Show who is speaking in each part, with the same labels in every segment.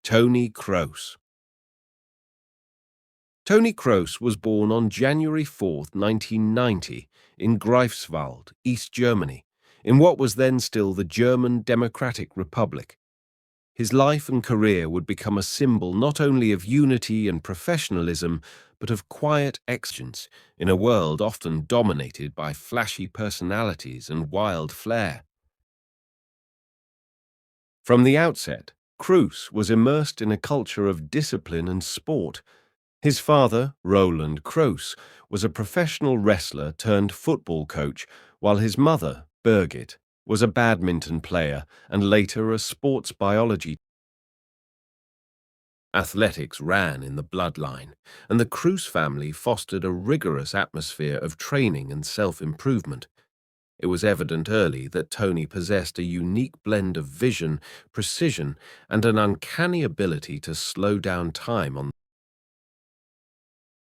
Speaker 1: Toni Kroos. Toni Kroos was born on January 4, 1990, in Greifswald, East Germany, in what was then still the German Democratic Republic. His life and career would become a symbol not only of unity and professionalism, but of quiet excellence in a world often dominated by flashy personalities and wild flair. From the outset, Kroos was immersed in a culture of discipline and sport. His father, Roland Kroos, was a professional wrestler turned football coach, while his mother, Birgit, was a badminton player and later a sports biology. Athletics ran in the bloodline, and the Kroos family fostered a rigorous atmosphere of training and self-improvement. It was evident early that Toni possessed a unique blend of vision, precision, and an uncanny ability to slow down time on.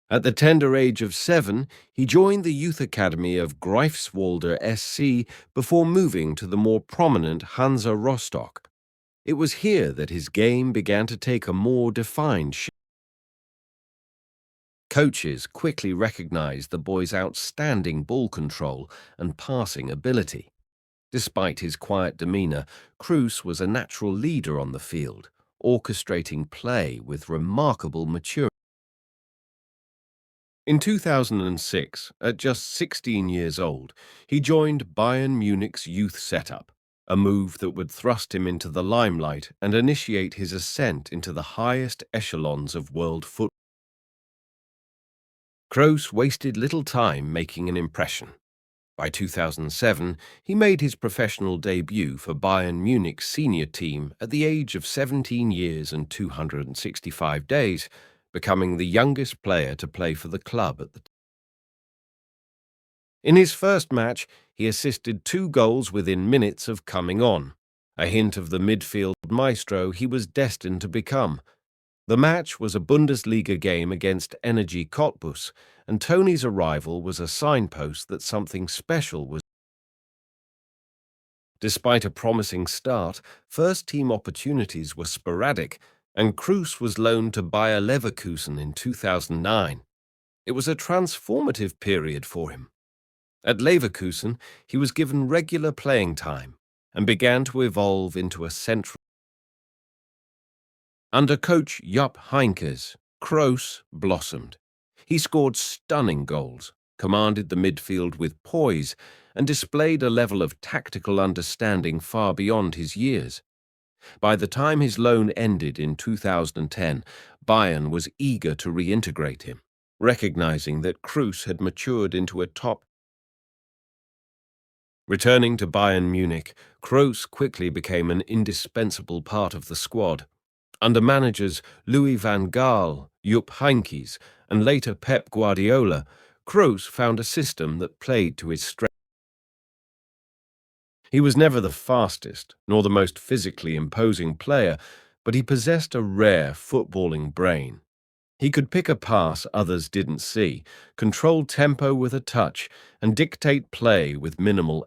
Speaker 1: At the tender age of 7, he joined the youth academy of Greifswalder SC before moving to the more prominent Hansa Rostock. It was here that his game began to take a more defined shape. Coaches quickly recognized the boy's outstanding ball control and passing ability. Despite his quiet demeanor, Kroos was a natural leader on the field, orchestrating play with remarkable maturity. In 2006, at just 16 years old, he joined Bayern Munich's youth setup, a move that would thrust him into the limelight and initiate his ascent into the highest echelons of world football. Kroos wasted little time making an impression. By 2007, he made his professional debut for Bayern Munich's senior team at the age of 17 years and 265 days, becoming the youngest player to play for the club at the time. In his first match, he assisted 2 goals within minutes of coming on, a hint of the midfield maestro he was destined to become. The match was a Bundesliga game against Energy Cottbus, and Toni's arrival was a signpost that something special was. Despite a promising start, first-team opportunities were sporadic, and Kroos was loaned to Bayer Leverkusen in 2009. It was a transformative period for him. At Leverkusen, he was given regular playing time and began to evolve into a central. Under coach Jupp Heynckes, Kroos blossomed. He scored stunning goals, commanded the midfield with poise, and displayed a level of tactical understanding far beyond his years. By the time his loan ended in 2010, Bayern was eager to reintegrate him, recognizing that Kroos had matured into a top. Returning to Bayern Munich, Kroos quickly became an indispensable part of the squad. Under managers Louis van Gaal, Jupp Heynckes, and later Pep Guardiola, Kroos found a system that played to his strength. He was never the fastest, nor the most physically imposing player, but he possessed a rare footballing brain. He could pick a pass others didn't see, control tempo with a touch, and dictate play with minimal.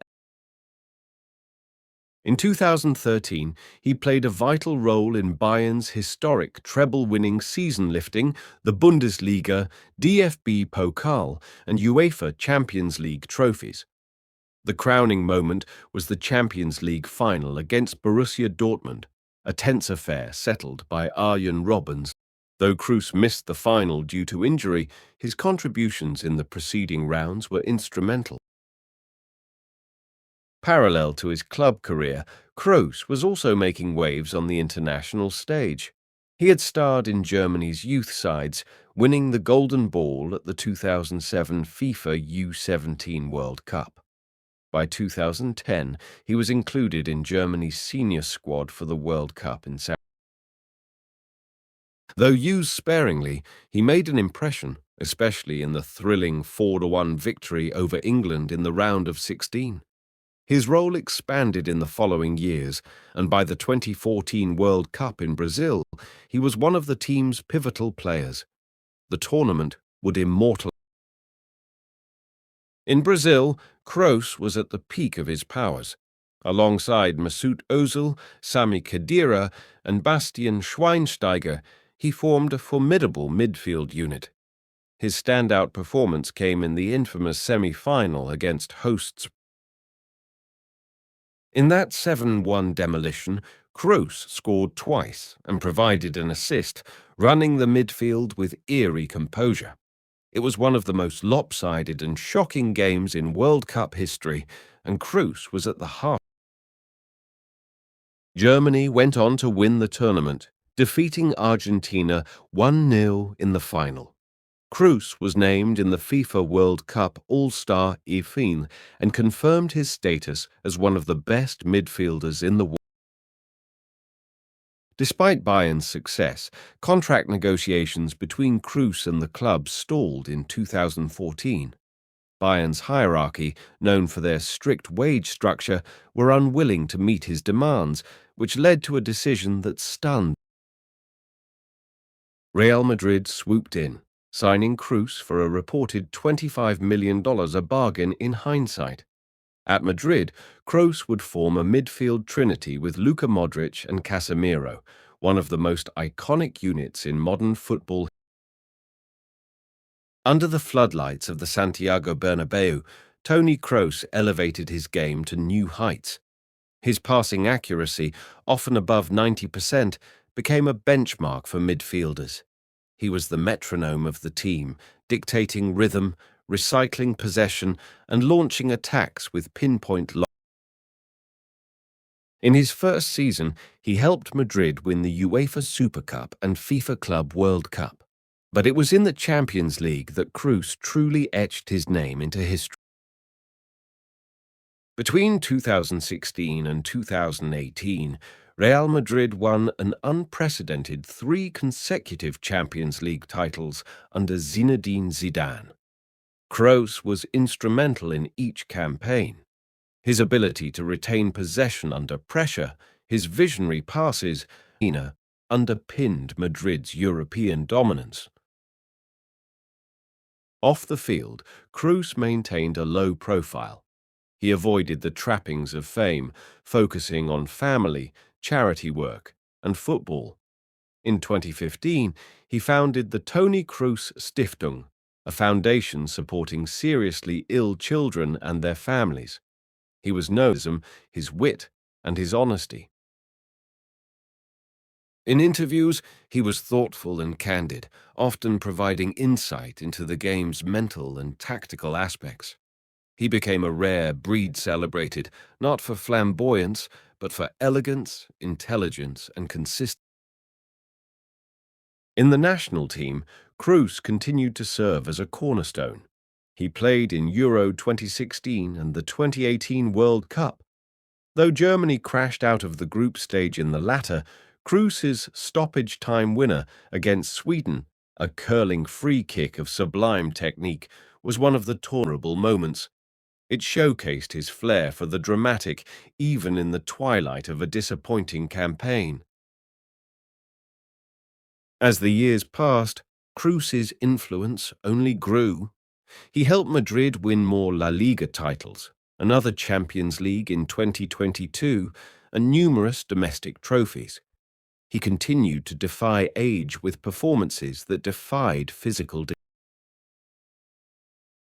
Speaker 1: In 2013, he played a vital role in Bayern's historic treble-winning season lifting the Bundesliga, DFB Pokal, and UEFA Champions League trophies. The crowning moment was the Champions League final against Borussia Dortmund, a tense affair settled by Arjen Robben. Though Kroos missed the final due to injury, his contributions in the preceding rounds were instrumental. Parallel to his club career, Kroos was also making waves on the international stage. He had starred in Germany's youth sides, winning the Golden Ball at the 2007 FIFA U17 World Cup. By 2010, he was included in Germany's senior squad for the World Cup in South. Though used sparingly, he made an impression, especially in the thrilling 4-1 victory over England in the round of 16. His role expanded in the following years, and by the 2014 World Cup in Brazil, he was one of the team's pivotal players. The tournament would immortalize. In Brazil, Kroos was at the peak of his powers. Alongside Mesut Ozil, Sami Khedira, and Bastian Schweinsteiger, he formed a formidable midfield unit. His standout performance came in the infamous semi-final against hosts. In that 7-1 demolition, Kroos scored twice and provided an assist, running the midfield with eerie composure. It was one of the most lopsided and shocking games in World Cup history, and Kroos was at the heart. Germany went on to win the tournament, defeating Argentina 1-0 in the final. Kroos was named in the FIFA World Cup All-Star 11 and confirmed his status as one of the best midfielders in the world. Despite Bayern's success, contract negotiations between Kroos and the club stalled in 2014. Bayern's hierarchy, known for their strict wage structure, were unwilling to meet his demands, which led to a decision that stunned. Real Madrid swooped in, signing Kroos for a reported $25 million, a bargain in hindsight. At Madrid, Kroos would form a midfield trinity with Luka Modric and Casemiro, one of the most iconic units in modern football. Under the floodlights of the Santiago Bernabeu, Toni Kroos elevated his game to new heights. His passing accuracy, often above 90%, became a benchmark for midfielders. He was the metronome of the team, dictating rhythm, recycling possession, and launching attacks with pinpoint. In his first season, he helped Madrid win the UEFA Super Cup and FIFA Club World Cup. But it was in the Champions League that Kroos truly etched his name into history. Between 2016 and 2018, Real Madrid won an unprecedented 3 consecutive Champions League titles under Zinedine Zidane. Kroos was instrumental in each campaign. His ability to retain possession under pressure, his visionary passes, underpinned Madrid's European dominance. Off the field, Kroos maintained a low profile. He avoided the trappings of fame, focusing on family, charity work, and football. In 2015, he founded the Toni Kroos Stiftung, a foundation supporting seriously ill children and their families. He was known for his wit and his honesty. In interviews, he was thoughtful and candid, often providing insight into the game's mental and tactical aspects. He became a rare breed celebrated, not for flamboyance, but for elegance, intelligence, and consistency. In the national team, Kroos continued to serve as a cornerstone. He played in Euro 2016 and the 2018 World Cup. Though Germany crashed out of the group stage in the latter, Kroos's stoppage time winner against Sweden, a curling free kick of sublime technique, was one of the tolerable moments. It showcased his flair for the dramatic, even in the twilight of a disappointing campaign. As the years passed, Kroos's influence only grew. He helped Madrid win more La Liga titles, another Champions League in 2022, and numerous domestic trophies. He continued to defy age with performances that defied physical.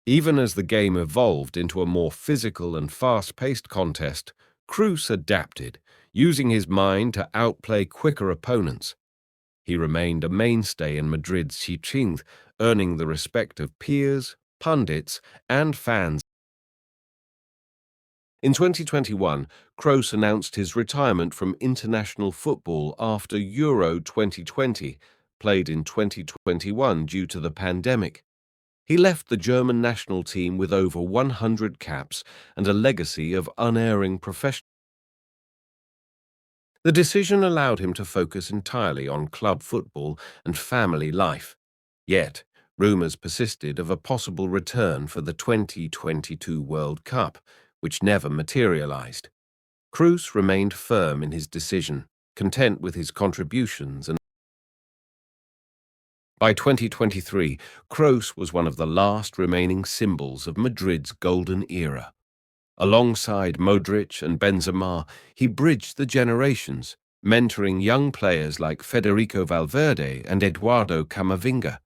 Speaker 1: Even as the game evolved into a more physical and fast-paced contest, Kroos adapted, using his mind to outplay quicker opponents. He remained a mainstay in Madrid's Schiedsrichter, earning the respect of peers, pundits, and fans. In 2021, Kroos announced his retirement from international football after Euro 2020, played in 2021 due to the pandemic. He left the German national team with over 100 caps and a legacy of unerring professionalism. The decision allowed him to focus entirely on club football and family life. Yet, rumours persisted of a possible return for the 2022 World Cup, which never materialised. Kroos remained firm in his decision, content with his contributions, and by 2023, Kroos was one of the last remaining symbols of Madrid's golden era. Alongside Modric and Benzema, he bridged the generations, mentoring young players like Federico Valverde and Eduardo Camavinga.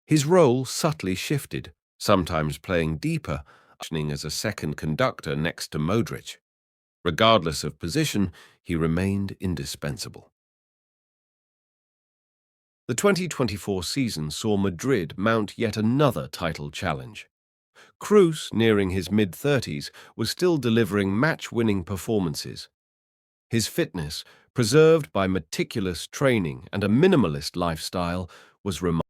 Speaker 1: His role subtly shifted, sometimes playing deeper, functioning as a second conductor next to Modric. Regardless of position, he remained indispensable. The 2024 season saw Madrid mount yet another title challenge. Kroos, nearing his mid-30s, was still delivering match-winning performances. His fitness, preserved by meticulous training and a minimalist lifestyle, was remarkable.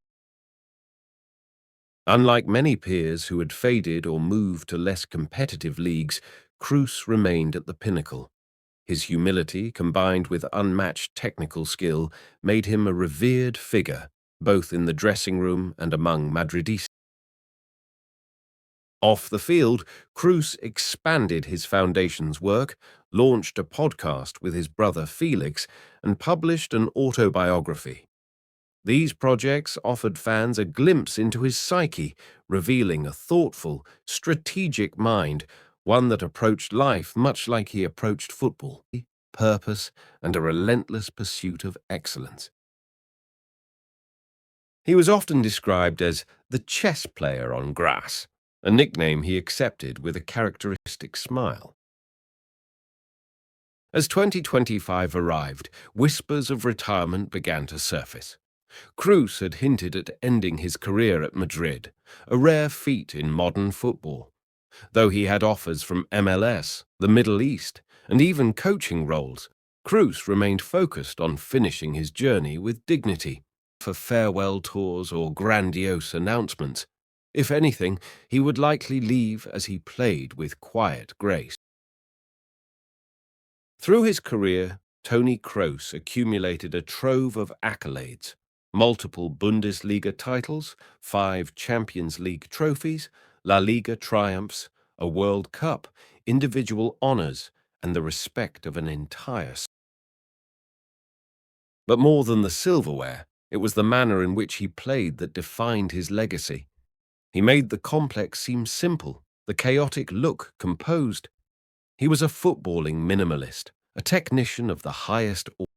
Speaker 1: Unlike many peers who had faded or moved to less competitive leagues, Kroos remained at the pinnacle. His humility, combined with unmatched technical skill, made him a revered figure, both in the dressing room and among Madridistas. Off the field, Kroos expanded his foundation's work, launched a podcast with his brother Felix, and published an autobiography. These projects offered fans a glimpse into his psyche, revealing a thoughtful, strategic mind, one that approached life much like he approached football, purpose, and a relentless pursuit of excellence. He was often described as the chess player on grass, a nickname he accepted with a characteristic smile. As 2025 arrived, whispers of retirement began to surface. Kroos had hinted at ending his career at Madrid, a rare feat in modern football. Though he had offers from MLS, the Middle East, and even coaching roles, Kroos remained focused on finishing his journey with dignity. For farewell tours or grandiose announcements. If anything, he would likely leave as he played with quiet grace. Through his career, Toni Kroos accumulated a trove of accolades, multiple Bundesliga titles, 5 Champions League trophies, La Liga triumphs, a World Cup, individual honors, and the respect of an entire. But more than the silverware, it was the manner in which he played that defined his legacy. He made the complex seem simple, the chaotic look composed. He was a footballing minimalist, a technician of the highest order.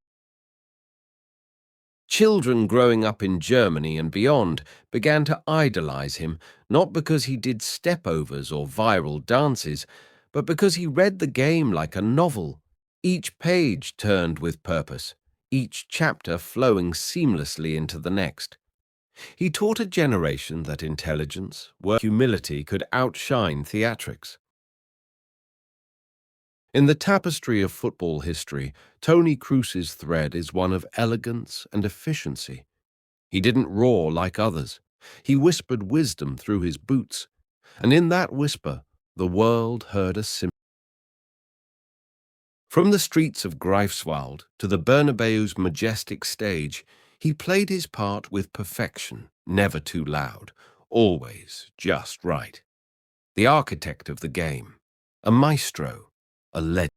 Speaker 1: Children growing up in Germany and beyond began to idolize him, not because he did stepovers or viral dances, but because he read the game like a novel, each page turned with purpose, each chapter flowing seamlessly into the next. He taught a generation that intelligence, humility could outshine theatrics. In the tapestry of football history, Toni Kroos's thread is one of elegance and efficiency. He didn't roar like others. He whispered wisdom through his boots, and in that whisper, the world heard a simple. From the streets of Greifswald to the Bernabeu's majestic stage, he played his part with perfection, never too loud, always just right. The architect of the game, a maestro, a legend.